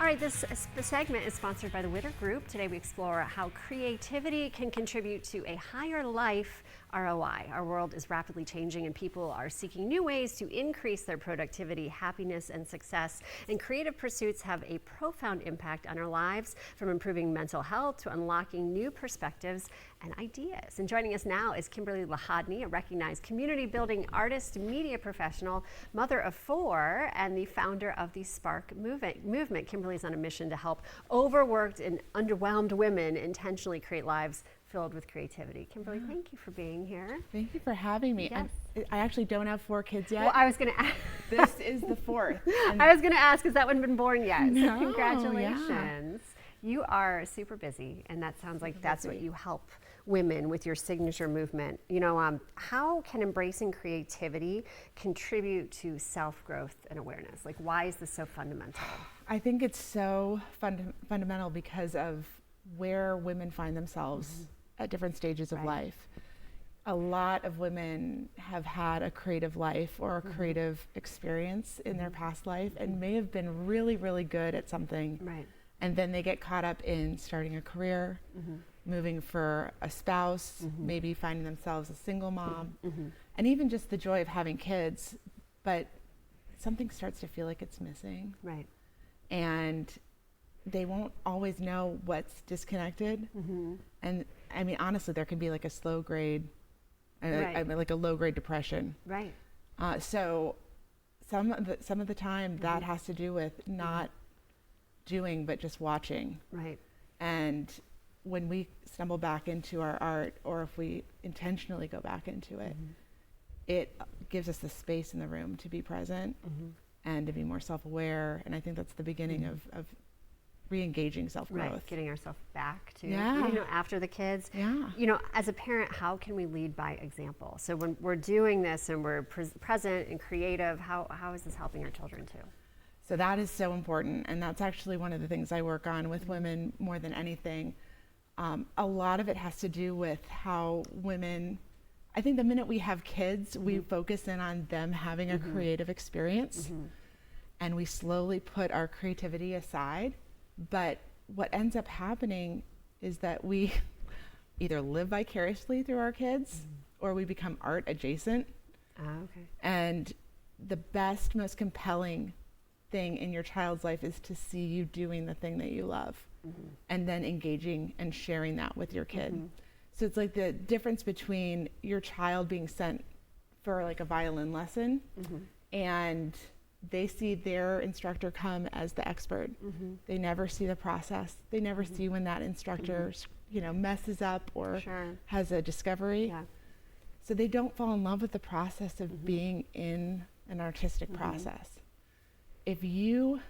All right, this segment is sponsored by the Witter Group. Today we explore how creativity can contribute to a higher life ROI. Our world is rapidly changing and people are seeking new ways to increase their productivity, happiness, and success. And creative pursuits have a profound impact on our lives, from improving mental health to unlocking new perspectives and ideas. And joining us now is Kimberly Lahodny, a recognized community building artist, media professional, mother of 4, and the founder of the Spark movement. Kimberly is on a mission to help overworked and underwhelmed women intentionally create lives filled with creativity. Kimberly, thank you for being here. Thank you for having me. Yes. I actually don't have 4 kids yet. Well, I was going to ask. This is the 4th. I was going to ask because that wouldn't have been born yet. No, So congratulations. Yeah. You are super busy, and that sounds like that's what you help women with your signature movement. You know, how can embracing creativity contribute to self-growth and awareness? Like, why is this so fundamental? I think it's so fundamental because of where women find themselves at different stages of life. A lot of women have had a creative life or a creative experience in their past life and may have been really, really good at something. Right. And then they get caught up in starting a career, moving for a spouse, maybe finding themselves a single mom, and even just the joy of having kids. But something starts to feel like it's missing. Right. And they won't always know what's disconnected. And I mean, honestly, there can be like a slow grade, I mean, like a low grade depression. Right. So some of the time that has to do with not doing, but just watching. Right. And when we stumble back into our art, or if we intentionally go back into it, it gives us the space in the room to be present and to be more self-aware. And I think that's the beginning of re-engaging self-growth. Right, getting ourselves back to, Yeah. you know, after the kids. Yeah. You know, as a parent, how can we lead by example? So when we're doing this and we're present and creative, how is this helping our children too? So that is so important. And that's actually one of the things I work on with women more than anything. A lot of it has to do with how women, I think the minute we have kids, we focus in on them having a creative experience, and we slowly put our creativity aside. But what ends up happening is that we either live vicariously through our kids or we become art adjacent. Okay. And the best, most compelling thing in your child's life is to see you doing the thing that you love and then engaging and sharing that with your kid. So it's like the difference between your child being sent for like a violin lesson and they see their instructor come as the expert. They never see the process. They never see when that instructor, you know, messes up or has a discovery. Yeah. So they don't fall in love with the process of being in an artistic process. If you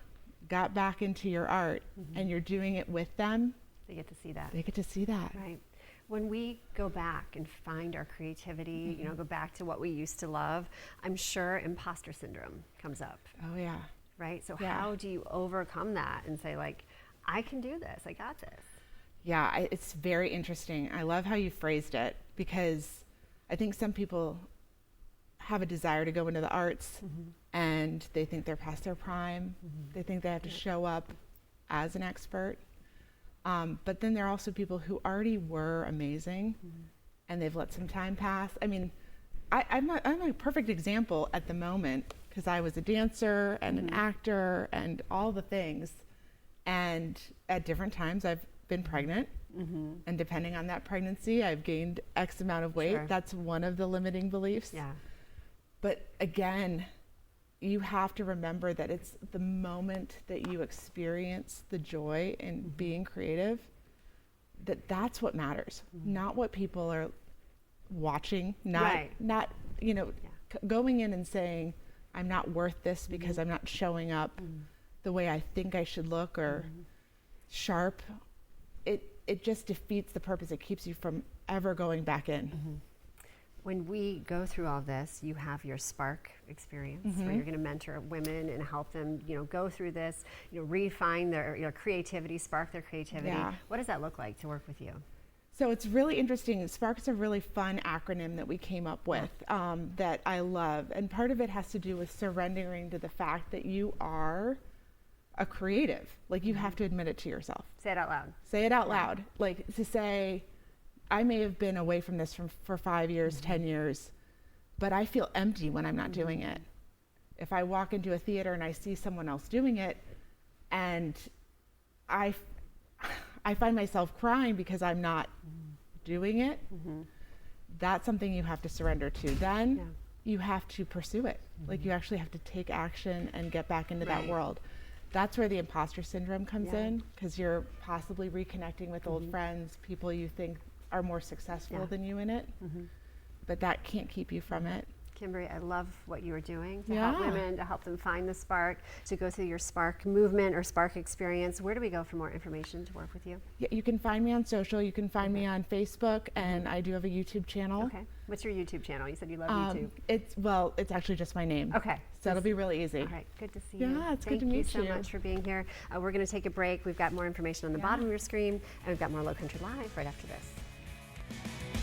got back into your art and you're doing it with them, They get to see that. they get to see that. Right. When we go back and find our creativity, you know, go back to what we used to love, I'm sure imposter syndrome comes up, Oh yeah. right? So Yeah. how do you overcome that and say, like, I can do this, I got this? Yeah, it's very interesting. I love how you phrased it because I think some people have a desire to go into the arts and they think they're past their prime. They think they have to show up as an expert. But then there are also people who already were amazing and they've let some time pass. I mean, I'm a perfect example at the moment because I was a dancer and an actor and all the things. And at different times I've been pregnant. And depending on that pregnancy, I've gained X amount of weight. Sure. That's one of the limiting beliefs. Yeah. But again, you have to remember that it's the moment that you experience the joy in being creative, that's what matters, not what people are watching, not you know, going in and saying, I'm not worth this because I'm not showing up the way I think I should look or sharp. It just defeats the purpose. It keeps you from ever going back in. When we go through all this, you have your Spark experience where you're going to mentor women and help them, you know, go through this, you know, refine their creativity, spark their creativity. Yeah. What does that look like to work with you? So it's really interesting. Spark is a really fun acronym that we came up with that I love. And part of it has to do with surrendering to the fact that you are a creative. Like, you have to admit it to yourself. Say it out loud. Say it out loud. Like, to say, I may have been away from this for 5 years, 10 years, but I feel empty when I'm not doing it. If I walk into a theater and I see someone else doing it, and I find myself crying because I'm not doing it, that's something you have to surrender to. Then you have to pursue it. Like, you actually have to take action and get back into that world. That's where the imposter syndrome comes in, because you're possibly reconnecting with old friends, people you think are more successful than you in it, but that can't keep you from it. Kimberly, I love what you are doing to help women, to help them find the spark, to go through your spark movement or spark experience. Where do we go for more information to work with you? Yeah, you can find me on social. You can find me on Facebook, and I do have a YouTube channel. Okay. What's your YouTube channel? You said you love YouTube. It's actually just my name. Okay. So it'll be really easy. All right. Good to see you. Yeah, it's good to meet you. Thank you so much for being here. We're going to take a break. We've got more information on the bottom of your screen, and we've got more Low Country Live right after this.